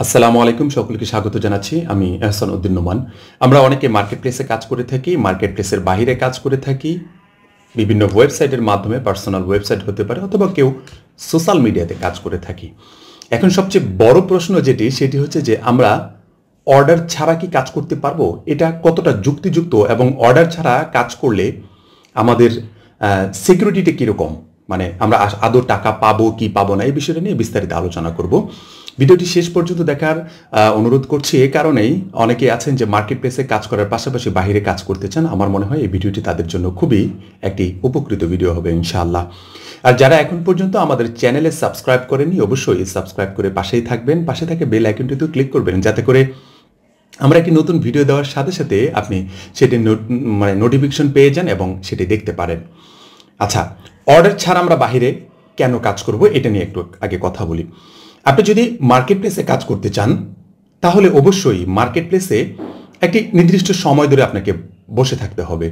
আসসালামু আলাইকুম, সকলকে স্বাগত জানাচ্ছি। আমি আহসান উদ্দিন নোমান। আমরা অনেকে মার্কেট প্লেসে কাজ করে থাকি, মার্কেট প্লেসের বাইরে কাজ করে থাকি, বিভিন্ন ওয়েবসাইটের মাধ্যমে, পার্সোনাল ওয়েবসাইট হতে পারে অথবা কেউ সোশ্যাল মিডিয়াতে কাজ করে থাকি। এখন সবচেয়ে বড় প্রশ্ন সেটি হচ্ছে যে আমরা অর্ডার ছাড়া কি কাজ করতে পারবো? এটা কতটা যুক্তিযুক্ত এবং অর্ডার ছাড়া কাজ করলে আমাদের সিকিউরিটিটা কীরকম, মানে আমরা আদৌ টাকা পাবো কি পাবো না, এই বিষয়টা নিয়ে বিস্তারিত আলোচনা করব। ভিডিওটি শেষ পর্যন্ত দেখার অনুরোধ করছি এই কারণেই, অনেকে আছেন যে মার্কেট প্লেসে কাজ করার পাশাপাশি বাইরে কাজ করতে চান। আমার মনে হয় এই ভিডিওটি তাদের জন্য খুবই একটি উপকৃত ভিডিও হবে ইনশাআল্লাহ। আর যারা এখন পর্যন্ত আমাদের চ্যানেলে সাবস্ক্রাইব করেননি, অবশ্যই সাবস্ক্রাইব করে পাশেই থাকবেন, পাশে থাকে বেল আইকনটিতেও ক্লিক করবেন, যাতে করে আমরা একটি নতুন ভিডিও দেওয়ার সাথে সাথে আপনি সেটি নোটিফিকেশন পেয়ে যান এবং সেটি দেখতে পারেন। আচ্ছা, অর্ডার ছাড়া আমরা বাইরে কেন কাজ করব এটা নিয়ে একটু আগে কথা বলি। আপনি যদি মার্কেট প্লেসে কাজ করতে চান তাহলে অবশ্যই মার্কেট প্লেসে একটি নির্দিষ্ট সময় ধরে আপনাকে বসে থাকতে হবে,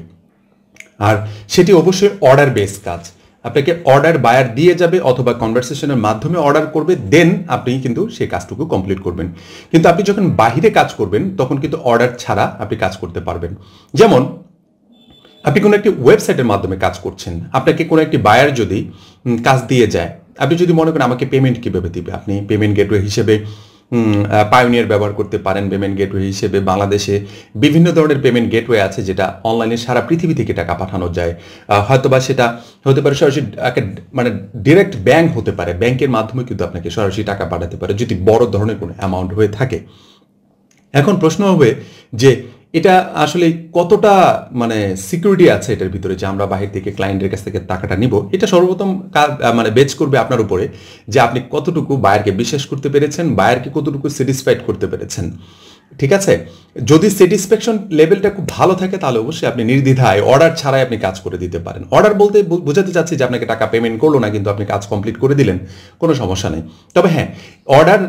আর সেটি অবশ্যই অর্ডার বেস কাজ। আপনাকে অর্ডার বায়ার দিয়ে যাবে অথবা কনভারসেশনের মাধ্যমে অর্ডার করবে, দেন আপনি কিন্তু সেই কাজটুকু কমপ্লিট করবেন। কিন্তু আপনি যখন বাহিরে কাজ করবেন তখন কিন্তু অর্ডার ছাড়া আপনি কাজ করতে পারবেন। যেমন আপনি কোনো একটি ওয়েবসাইটের মাধ্যমে কাজ করছেন, আপনাকে কোনো একটি বায়ার যদি কাজ দিয়ে যায়, আপনি যদি মনে করেন আমাকে পেমেন্ট কীভাবে দিবে, আপনি পেমেন্ট গেটওয়ে হিসেবে পায়োনিয়ার ব্যবহার করতে পারেন। পেমেন্ট গেটওয়ে হিসেবে বাংলাদেশে বিভিন্ন ধরনের পেমেন্ট গেটওয়ে আছে যেটা অনলাইনে সারা পৃথিবী থেকে টাকা পাঠানো যায়। হয়তোবা সেটা হতে পারে সরাসরি মানে ডিরেক্ট ব্যাংক হতে পারে, ব্যাংকের মাধ্যমে কিন্তু আপনাকে সরাসরি টাকা পাঠাতে পারে যদি বড় ধরনের কোনো অ্যামাউন্ট হয়ে থাকে। এখন প্রশ্ন হবে যে এটা আসলে কতটা মানে সিকিউরিটি আছে এটার ভিতরে, যে আমরা বাহির থেকে ক্লায়েন্টের কাছ থেকে টাকাটা নিব। এটা সর্বপ্রথম মানে বেচ করবে আপনার উপরে, যে আপনি কতটুকু বায়ারকে বিশ্বাস করতে পেরেছেন, বায়ারকে কতটুকু স্যাটিসফাইড করতে পেরেছেন। ঠিক আছে, যদি স্যাটিসফ্যাকশন লেভেলটা খুব ভালো থাকে তাহলে অবশ্যই আপনি নির্দ্বিধায় অর্ডার ছাড়াই আপনি কাজ করে দিতে পারেন। অর্ডার বলতে বোঝাতে চাচ্ছি যে আপনাকে টাকা পেমেন্ট করলো না, কিন্তু আপনি কাজ কমপ্লিট করে দিলেন, কোনো সমস্যা নেই। তবে হ্যাঁ, অর্ডার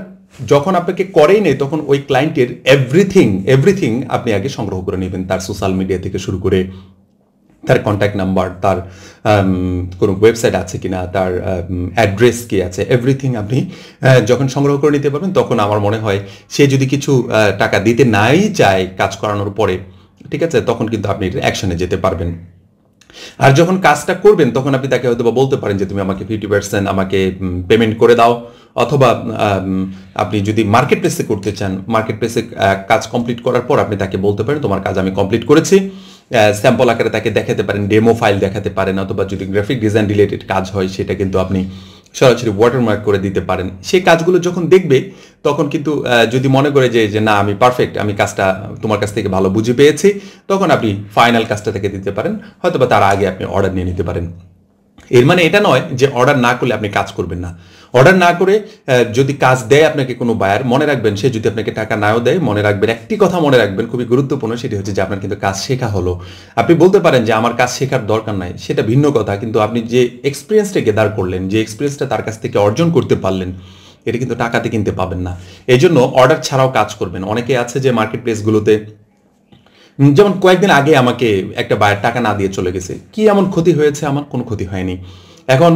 যখন আপনাকে করেই নেই তখন ওই ক্লায়েন্টের এভরিথিং আপনি আগে সংগ্রহ করে নেবেন, তার সোশ্যাল মিডিয়া থেকে শুরু করে তার কন্ট্যাক্ট নাম্বার, তার কোনো ওয়েবসাইট আছে কিনা, তার অ্যাড্রেস কি আছে, এভরিথিং আপনি যখন সংগ্রহ করে নিতে পারবেন তখন আমার মনে হয় সে যদি কিছু টাকা দিতে নাই চায় কাজ করানোর পরে, ঠিক আছে, তখন কিন্তু আপনি অ্যাকশনে যেতে পারবেন। আর যখন কাজটা করবেন তখন আপনি তাকে হয়তো বলতে পারেন যে তুমি আমাকে 50% আমাকে পেমেন্ট করে দাও, অথবা আপনি যদি মার্কেট প্লেসে করতে চান, মার্কেট প্লেসে কাজ কমপ্লিট করার পর আপনি তাকে বলতে পারেন তোমার কাজ আমি কমপ্লিট করেছি, স্যাম্পল আকারে তাকে দেখাতে পারেন, ডেমো ফাইল দেখাতে পারেন, অথবা যদি গ্রাফিক ডিজাইন রিলেটেড কাজ হয় সেটা কিন্তু আপনি সরাসরি ওয়াটারমার্ক করে দিতে পারেন। সেই কাজগুলো যখন দেখবে তখন কিন্তু যদি মনে করে যে না আমি পারফেক্ট, আমি কাজটা তোমার কাছ থেকে ভালো বুঝে পেয়েছি, তখন আপনি ফাইনাল কাজটা থেকে দিতে পারেন, হয়তোবা তার আগে আপনি অর্ডার নিয়ে নিতে পারেন। এর মানে এটা নয় যে অর্ডার না করলে আপনি কাজ করবেন না। অর্ডার না করে যদি কাজ দেয় আপনাকে কোনো বায়ার, মনে রাখবেন সে যদি আপনাকে টাকা নাও দেয়, মনে রাখবেন একটি কথা মনে রাখবেন খুবই গুরুত্বপূর্ণ, সেটি হচ্ছে যে আপনার কিন্তু কাজ শেখা হলো। আপনি বলতে পারেন যে আমার কাজ শেখার দরকার নাই, সেটা ভিন্ন কথা, কিন্তু আপনি যে এক্সপিরিয়েন্সটা গেদার করলেন, যে এক্সপিরিয়েন্সটা তার কাছ থেকে অর্জন করতে পারলেন, এটা কিন্তু টাকাতে কিনতে পাবেন না। এই জন্য অর্ডার ছাড়াও কাজ করবেন। অনেকে আছে যে মার্কেট প্লেসগুলোতে, যেমন কয়েকদিন আগে আমাকে একটা বায়ার টাকা না দিয়ে চলে গেছে, কি এমন ক্ষতি হয়েছে? আমার কোনো ক্ষতি হয়নি। এখন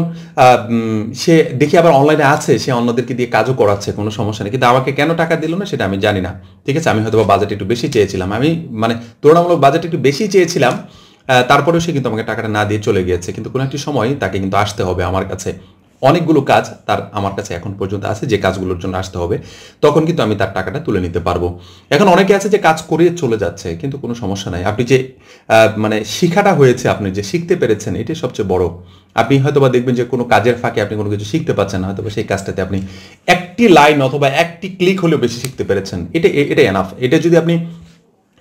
সে দেখি আবার অনলাইনে আছে, সে অন্যদেরকে দিয়ে কাজও করাচ্ছে, কোনো সমস্যা নেই, কিন্তু আমাকে কেন টাকা দিল না সেটা আমি জানি না। ঠিক আছে, আমি হয়তো বাজেট একটু বেশি চেয়েছিলাম, আমি মানে তুলনামূলক বাজেট একটু বেশি চেয়েছিলাম, তারপরেও সে কিন্তু আমাকে টাকাটা না দিয়ে চলে গিয়েছে। কিন্তু কোনো একটি সময় তাকে কিন্তু আসতে হবে আমার কাছে, অনেকগুলো কাজ তার আমার কাছে এখন পর্যন্ত আছে যে কাজগুলোর জন্য আসতে হবে, তখন কিন্তু আমি তার টাকাটা তুলে নিতে পারবো। এখন অনেকে আছে যে কাজ করে চলে যাচ্ছে, কিন্তু কোনো সমস্যা নাই। আপনি যে মানে শিখাটা হয়েছে, আপনি যে শিখতে পেরেছেন, এটাই সবচেয়ে বড়। আপনি হয়তোবা দেখবেন যে কোনো কাজের ফাঁকে আপনি কোনো কিছু শিখতে পাচ্ছেন না, হয়তোবা সেই কাজটাতে আপনি একটি লাইন অথবা একটি ক্লিক হলেও বেশি শিখতে পেরেছেন, এটাই এনাফ। এটা যদি আপনি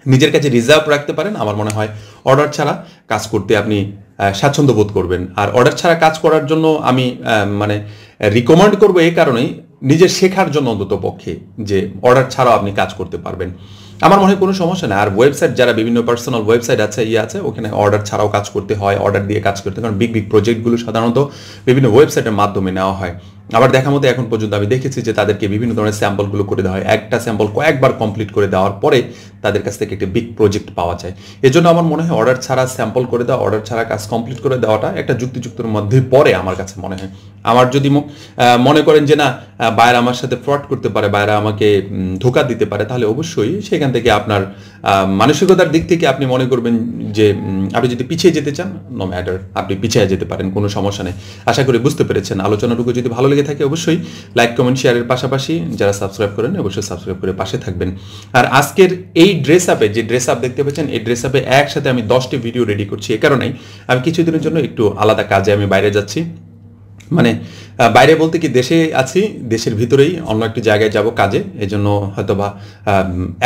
নিজের কাছে রিজার্ভ রাখতে পারেন, আমার মনে হয় অর্ডার ছাড়া কাজ করতে আপনি স্বাচ্ছন্দ্য বোধ করবেন। আর অর্ডার ছাড়া কাজ করার জন্য আমি মানে রিকমেন্ড করবো এই কারণেই, নিজের শেখার জন্য অন্তত পক্ষে, যে অর্ডার ছাড়াও আপনি কাজ করতে পারবেন। আমার মনে হয় কোনো সমস্যা না। আর ওয়েবসাইট যারা বিভিন্ন পার্সোনাল ওয়েবসাইট আছে আছে ওখানে অর্ডার ছাড়াও কাজ করতে হয়, অর্ডার দিয়ে কাজ করতে হয়, কারণ বিগ প্রজেক্টগুলো সাধারণত বিভিন্ন ওয়েবসাইটের মাধ্যমে নেওয়া হয়। আবার দেখা মতো এখন পর্যন্ত আমি দেখেছি যে তাদেরকে বিভিন্ন ধরনের স্যাম্পলগুলো করে দেওয়া হয়, একটা স্যাম্পল কয়েকবার কমপ্লিট করে দেওয়ার পরে তাদের কাছ থেকে একটা বিগ প্রজেক্ট পাওয়া যায়। এজন্য আমার মনে হয় অর্ডার ছাড়া স্যাম্পল করে দেওয়া, অর্ডার ছাড়া কাজ কমপ্লিট করে দেওয়াটা একটা যুক্তিযুক্তর মধ্যে পড়ে আমার কাছে মনে হয়। আমার যদি মনে করেন যে না বায়রা আমার সাথে ফ্রড করতে পারে, বায়রা আমাকে ধোঁকা দিতে পারে, তাহলে অবশ্যই সেখান থেকে আপনার মানসিকতার দিক থেকে আপনি মনে করবেন যে আপনি যদি পিছিয়ে যেতে চান, নো ম্যাটার, আপনি পিছিয়ে যেতে পারেন, কোনো সমস্যা নেই। আশা করি বুঝতে পেরেছেন। আলোচনাটুকু যদি ভালো লেগে থাকে অবশ্যই লাইক, কমেন্ট, শেয়ারের পাশাপাশি যারা সাবস্ক্রাইব করেন অবশ্যই সাবস্ক্রাইব করে পাশে থাকবেন। আর আজকের এই ড্রেস আপে, যে ড্রেস আপ দেখতে পাচ্ছেন, এই ড্রেস আপে একসাথে আমি 10টি ভিডিও রেডি করছি। এ কারণেই আমি কিছুদিনের জন্য একটু আলাদা কাজে আমি বাইরে যাচ্ছি। মানে বাইরে বলতে কি দেশে আছি, দেশের ভিতরেই অন্য একটি জায়গায় যাব কাজে। এজন্য হয়তোবা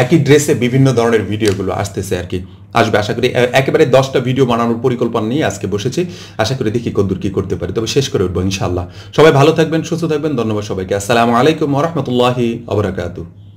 একই ড্রেসে বিভিন্ন ধরনের ভিডিওগুলো আসতেছে আর কি, আসবে। আশা করি একেবারে 10টা ভিডিও বানানোর পরিকল্পনা নিয়ে আজকে বসেছি। আশা করি দেখি কদ্দূর কি করতে পারি, তবে শেষ করে উঠবো ইনশাআল্লাহ। সবাই ভালো থাকবেন, সুস্থ থাকবেন। ধন্যবাদ সবাইকে। আসসালামু আলাইকুম ওয়া রাহমাতুল্লাহি ওয়া বারাকাতুহু।